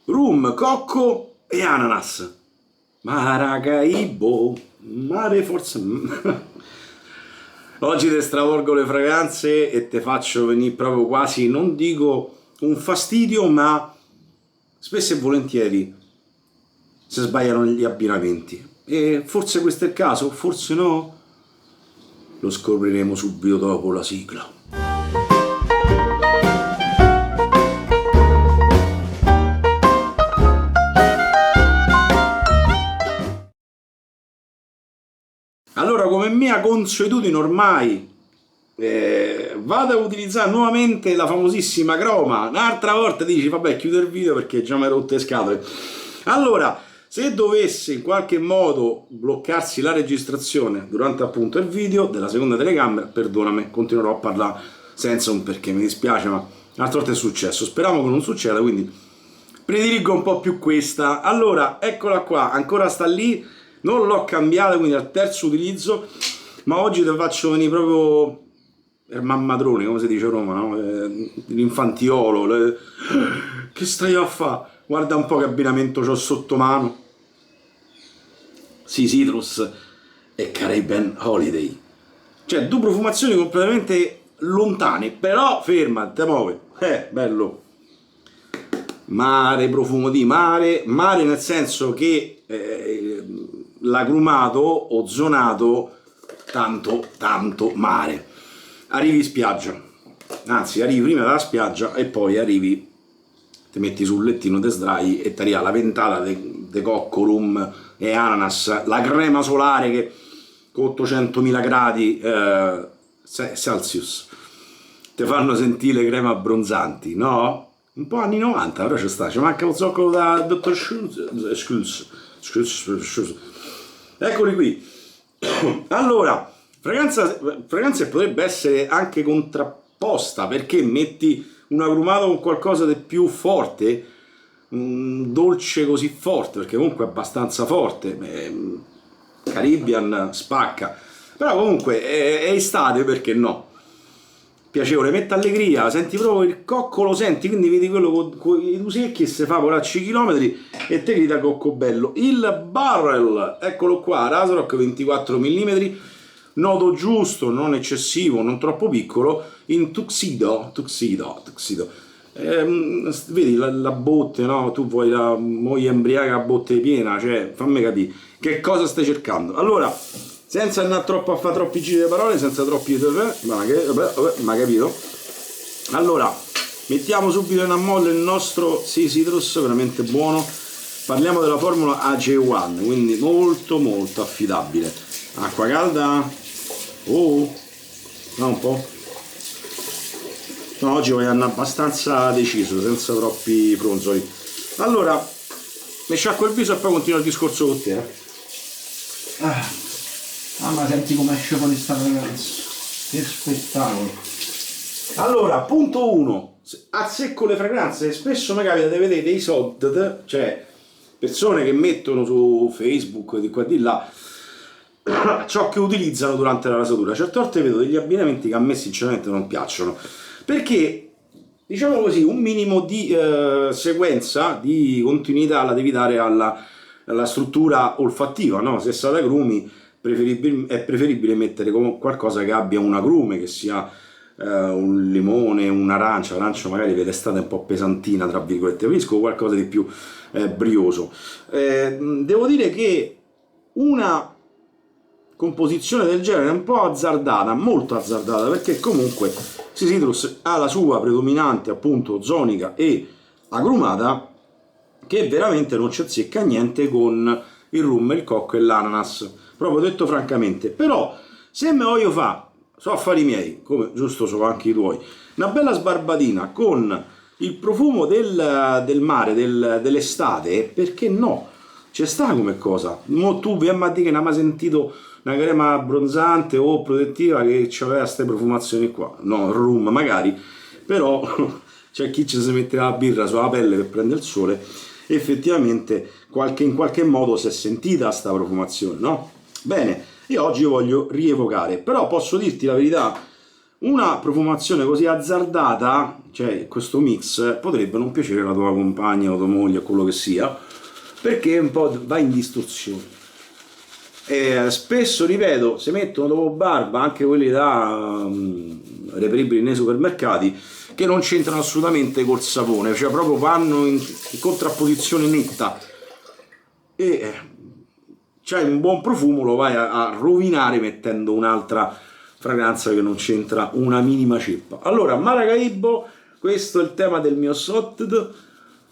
rum, cocco e ananas. Maracaibo, mare forse... Oggi te stravolgo le fragranze e te faccio venire proprio quasi, non dico un fastidio, ma spesso e volentieri si sbagliano gli abbinamenti. E forse questo è il caso, forse no? Lo scopriremo subito dopo la sigla. Allora, come mia consuetudine ormai, vado a utilizzare nuovamente la famosissima croma. Un'altra volta dici, vabbè, chiudo il video perché già mi hai rotto le scatole. Allora, se dovesse in qualche modo bloccarsi la registrazione durante appunto il video della seconda telecamera, perdonami, continuerò a parlare senza un perché, mi dispiace, ma l'altra volta è successo. Speriamo che non succeda, quindi prediligo un po' più questa. Allora, eccola qua, ancora sta lì. Non l'ho cambiata, quindi al terzo utilizzo, ma oggi te faccio venire proprio il mammadrone, come si dice a Roma, no? L'infantiolo. Che stai a fare? Guarda un po' che abbinamento c'ho sotto mano. Sea Citrus e Caribbean Holiday. Cioè, due profumazioni completamente lontane, però ferma, te muove. Bello. Mare, profumo di mare, mare nel senso che l'agrumato ozonato, tanto mare. Arrivi in spiaggia, anzi arrivi prima dalla spiaggia e poi arrivi, ti metti sul lettino, te sdrai e ti arriva la ventata de cocco, rum e ananas, la crema solare che con 800.000 gradi Celsius ti fanno sentire le creme abbronzanti, no? Un po' anni 90, però c'è manca lo zoccolo da Dr. Schulz. Eccoli qui. Allora, fragranza potrebbe essere anche contrapposta, perché metti un agrumato con qualcosa di più forte, un dolce così forte, perché comunque è abbastanza forte, Caribbean spacca, però comunque è estate, perché no? Piacevole, mette allegria, senti proprio il cocco, lo senti, quindi vedi quello con i due secchi e si fa volacci chilometri e te grida cocco bello. Il barrel, eccolo qua, Razorak 24 mm, nodo giusto, non eccessivo, non troppo piccolo, in tuxedo. Vedi la botte, no? Tu vuoi la moglie embriaca a botte piena, cioè fammi capire che cosa stai cercando. Allora, senza andare troppo a fare troppi giri di parole, senza troppi... ma capito? Allora, mettiamo subito in ammollo il nostro Sea Citrus, veramente buono. Parliamo della formula AJ1, quindi molto affidabile. Acqua calda. No, un po'. No, oggi voglio andare abbastanza deciso, senza troppi fronzoli. Allora, mi sciacquo il viso e poi continuo il discorso con te. Mamma, senti come esce fuori sta ragazza, che spettacolo. Allora, punto 1, azzecco le fragranze. Spesso mi capita di vedere dei sold, cioè persone che mettono su Facebook di qua e di là ciò che utilizzano durante la rasatura. Certe volte vedo degli abbinamenti che a me sinceramente non piacciono, perché diciamo così un minimo di sequenza, di continuità la devi dare alla struttura olfattiva, no? Se sa da agrumi è preferibile mettere qualcosa che abbia un agrume, che sia un limone, un'arancia. L'arancia magari per l'estate è un po' pesantina, tra virgolette, preferisco qualcosa di più brioso. Devo dire che una composizione del genere è un po' azzardata, molto azzardata, perché comunque Sea Citrus ha la sua predominante appunto zonica e agrumata, che veramente non ci azzecca niente con il rum, il cocco e l'ananas, proprio detto francamente. Però se me voglio fa, so affari miei, come giusto so anche i tuoi, una bella sbarbatina con il profumo del mare, dell'estate, perché no? C'è sta come cosa. Mo tu vi a dire che non hai mai sentito una crema abbronzante o protettiva che aveva queste profumazioni qua? No, il rum magari, però c'è chi ci si mette la birra sulla pelle per prendere il sole. Effettivamente in qualche modo si è sentita sta profumazione, no? Bene, io oggi voglio rievocare, però posso dirti la verità, una profumazione così azzardata, cioè questo mix, potrebbe non piacere alla tua compagna o tua moglie o quello che sia, perché un po' va in distorsione. E spesso, ripeto, si mettono dopo barba anche quelli da reperibili nei supermercati, che non c'entrano assolutamente col sapone, cioè proprio vanno in contrapposizione netta, e c'hai un buon profumo, lo vai a rovinare mettendo un'altra fragranza che non c'entra una minima ceppa. Allora, Maracaibo, questo è il tema del mio SOTD,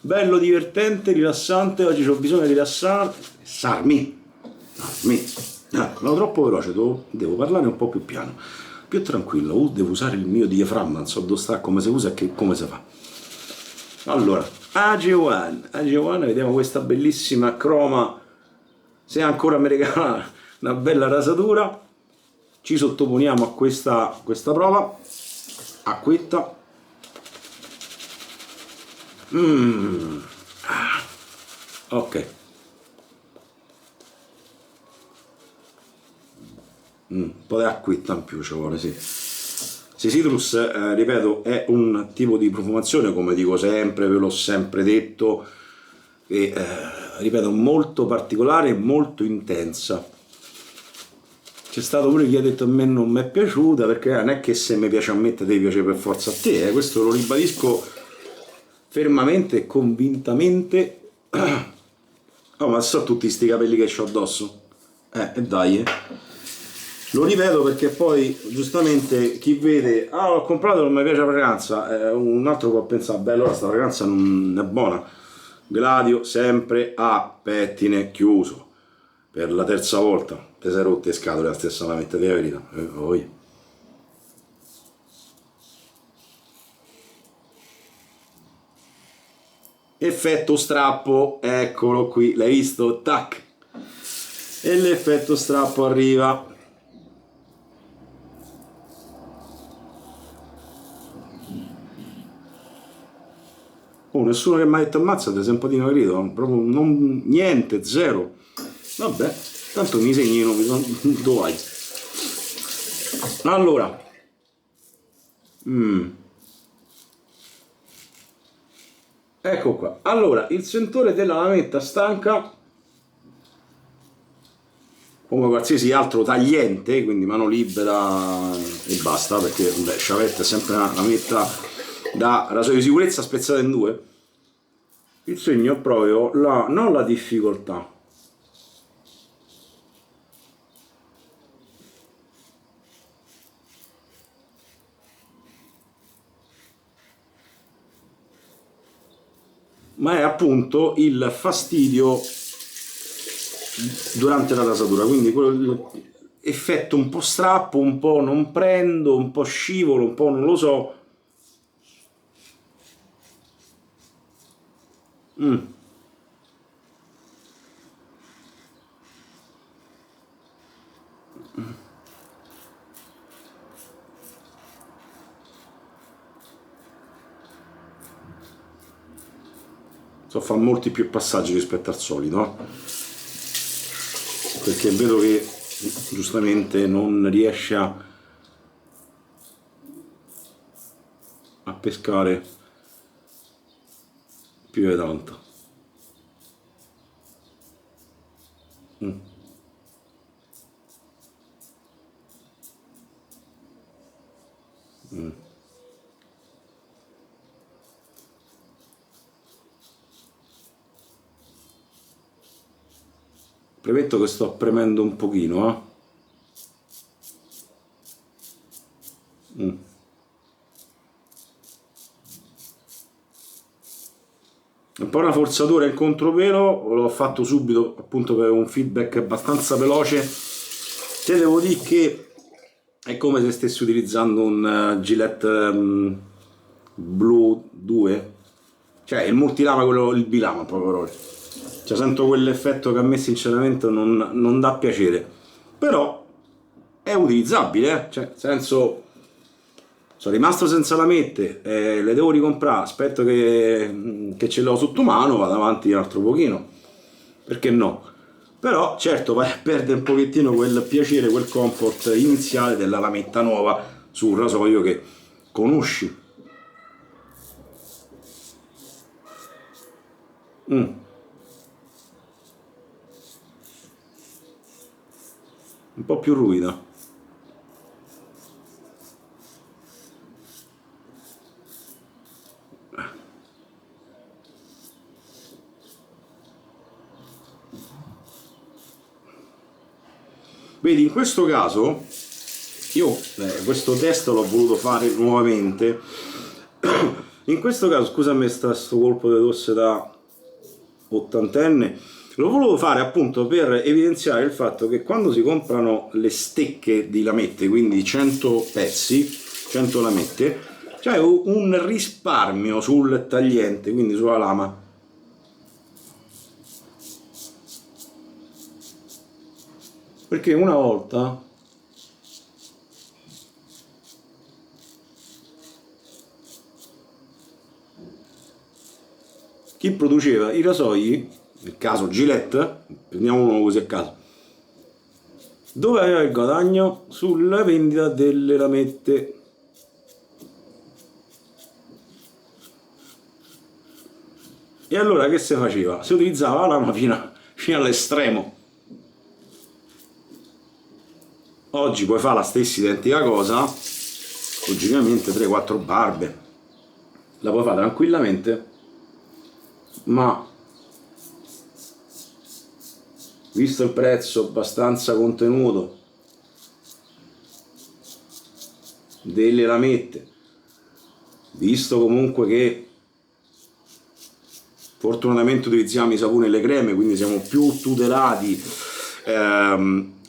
bello, divertente, rilassante. Oggi ho bisogno di rilassarmi. Vado troppo veloce, devo parlare un po' più piano, più tranquillo. Devo usare il mio diaframma, non so dove sta, come si usa e come si fa. Allora, AG1, vediamo questa bellissima croma, se ancora mi regala una bella rasatura. Ci sottoponiamo a questa prova, acquetta. Ok. Un po' di acquetta in più ci vuole, sì. Citrus, ripeto, è un tipo di profumazione, come dico sempre, ve l'ho sempre detto, e ripeto, molto particolare e molto intensa. C'è stato pure chi ha detto a me non mi è piaciuta, perché non è che se mi piace a me te devi piacere per forza a te, questo lo ribadisco fermamente e convintamente. Oh, ma so tutti sti capelli che ho addosso? Dai, Lo ripeto perché poi giustamente chi vede, l'ho comprato, non mi piace la fragranza, un altro può pensare, beh, allora sta fragranza non è buona. Gladio sempre a pettine chiuso per la terza volta. Te sei rotte le scatole la stessa, la mettete la verità. Effetto strappo, eccolo qui, l'hai visto? Tac! E l'effetto strappo arriva. Oh, nessuno che mi ha detto ammazzate, sei un po' dimagrito, proprio niente, zero. Vabbè, tanto mi segnino, dove vai? Allora, ecco qua. Allora, il sentore della lametta stanca, come qualsiasi altro tagliente, quindi mano libera e basta, perché beh, Chavette è sempre una lametta da rasoio di sicurezza spezzata in due. Il segno è proprio non la difficoltà, ma è appunto il fastidio durante la rasatura, quindi effetto un po' strappo, un po' non prendo, un po' scivolo, un po' non lo so. So fare molti più passaggi rispetto al solito, no? Perché vedo che giustamente non riesce a pescare più di tanto. Premetto che sto premendo un pochino, Un po' una forzatura in contropelo, l'ho fatto subito appunto per un feedback abbastanza veloce. Te devo dire che è come se stessi utilizzando un Gillette Blue 2, cioè il multilama, quello, il bilama proprio. Cioè sento quell'effetto che a me sinceramente non dà piacere, però è utilizzabile, cioè nel senso, sono rimasto senza lamette, le devo ricomprare, aspetto che ce l'ho sotto mano, vado avanti un altro pochino, perché no? Però certo vai a perdere un pochettino quel piacere, quel comfort iniziale della lametta nuova, su un rasoio che conosci. Un po' più ruvida. Vedi, in questo caso io questo test l'ho voluto fare nuovamente. In questo caso, scusami, sto colpo di tosse da ottantenne, lo volevo fare appunto per evidenziare il fatto che quando si comprano le stecche di lamette, quindi 100 pezzi, 100 lamette, c'è un risparmio sul tagliente, quindi sulla lama. Perché una volta chi produceva i rasoi, nel caso Gillette, prendiamo uno così a caso, dove aveva il guadagno? Sulla vendita delle lamette. E allora che si faceva? Si utilizzava la lama fino all'estremo. Oggi puoi fare la stessa identica cosa, logicamente 3-4 barbe, la puoi fare tranquillamente, ma visto il prezzo abbastanza contenuto delle lamette, visto comunque che fortunatamente utilizziamo i saponi e le creme, quindi siamo più tutelati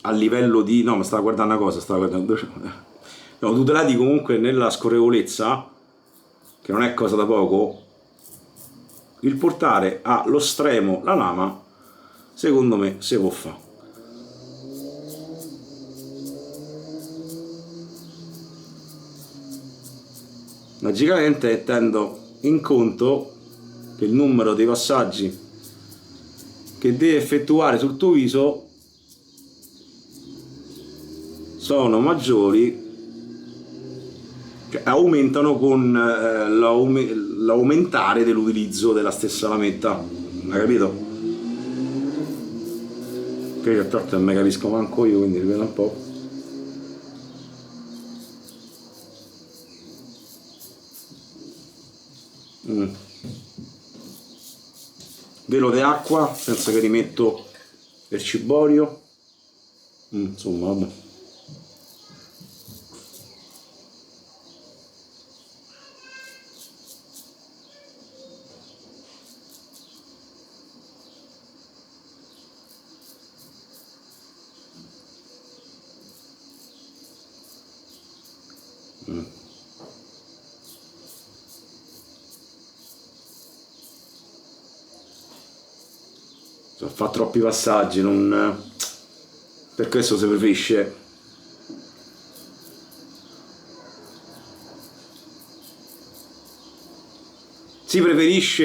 a livello di... no, ma stavo guardando una cosa, no, tutelati comunque nella scorrevolezza, che non è cosa da poco. Il portare allo stremo la lama, secondo me, si può fare. Logicamente tenendo in conto che il numero dei passaggi che devi effettuare sul tuo viso sono maggiori, cioè aumentano con l'aumentare dell'utilizzo della stessa lametta, hai capito? Che certo non mi capisco manco io, quindi ripeto un po'. Velo di acqua, penso che rimetto il ciborio, insomma vabbè. Fa troppi passaggi, non... per questo si preferisce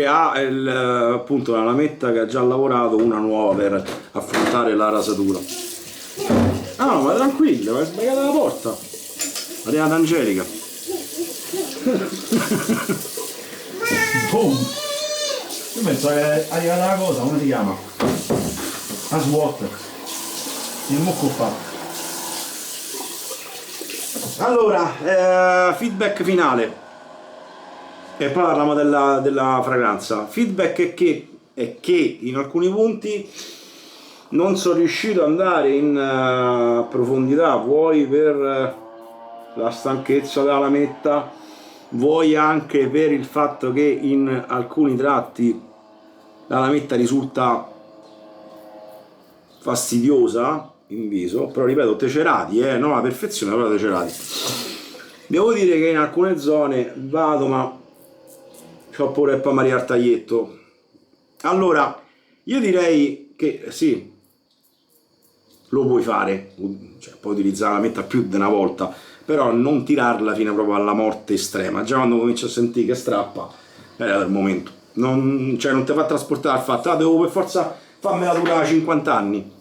appunto una lametta che ha già lavorato, una nuova per affrontare la rasatura. Ah no, ma tranquillo, ma è sbagliata la porta, arrivata Angelica. Boom! Io penso che è arrivata la cosa, come si chiama? La SWAT. Il mucco fa. Allora, feedback finale. E poi parliamo della fragranza. Feedback è che in alcuni punti non sono riuscito ad andare in profondità, vuoi per la stanchezza della lametta, vuoi anche per il fatto che in alcuni tratti la lametta risulta fastidiosa in viso, però ripeto, tecerati, non la perfezione, però tecerati. Devo dire che in alcune zone vado, ma c'ho pure il Maria al taglietto. Allora, io direi che sì, lo puoi fare, cioè puoi utilizzare la lametta più di una volta, però non tirarla fino proprio alla morte estrema. Già quando cominci a sentire che strappa, era del momento. Non ti fa trasportare al fatto, devo per forza farmela durare 50 anni.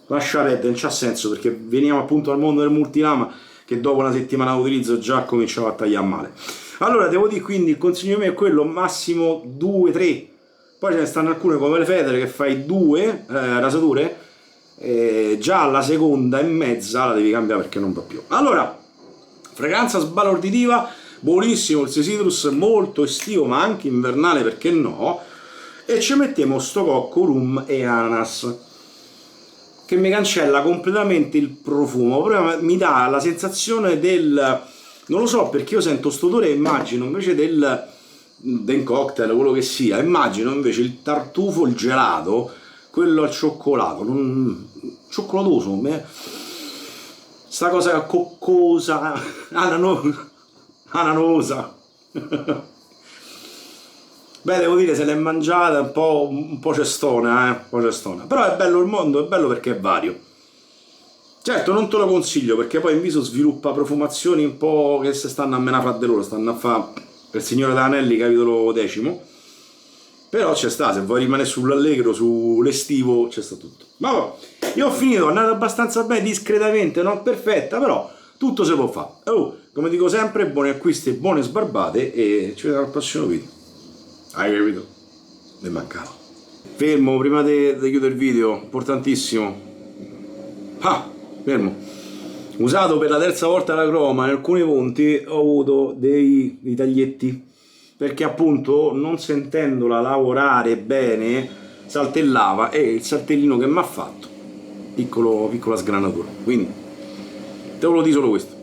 Lascia perdere, non c'ha senso, perché veniamo appunto al mondo del multilama, che dopo una settimana di utilizzo già cominciava a tagliare male. Allora devo dire, quindi il consiglio mio è quello, massimo 2-3, poi ce ne stanno alcune come le Federe che fai 2 rasature, già alla seconda e mezza la devi cambiare perché non va più. Allora, fragranza sbalorditiva, buonissimo il citrus, molto estivo ma anche invernale, perché no, e ci mettiamo sto cocco, rum e ananas, che mi cancella completamente il profumo, però mi dà la sensazione del, non lo so perché io sento sto odore e immagino invece del cocktail, quello che sia, immagino invece il tartufo, il gelato, quello al cioccolato, cioccolatoso, sta cosa coccosa, ananosa. Beh, devo dire, se l'è mangiata un po' cestona, un po' cestona. Però è bello il mondo, è bello perché è vario. Certo, non te lo consiglio perché poi in viso sviluppa profumazioni un po' che se stanno a menare fra di loro, stanno a fare il Signore d'Anelli, capitolo 10. Però c'è sta, se vuoi rimanere sull'allegro, sull'estivo, c'è sta tutto. Ma vabbè, io ho finito, è andata abbastanza bene, discretamente, non perfetta, però tutto si può fare. Oh, come dico sempre, buoni acquisti e buone sbarbate e ci vediamo al prossimo video. Hai capito? Mi mancava. Fermo, prima di chiudere il video, importantissimo. Fermo. Usato per la terza volta la croma, in alcuni punti ho avuto dei taglietti, perché appunto non sentendola lavorare bene saltellava, e il saltellino che mi ha fatto, piccola sgranatura. Quindi te lo dico solo questo.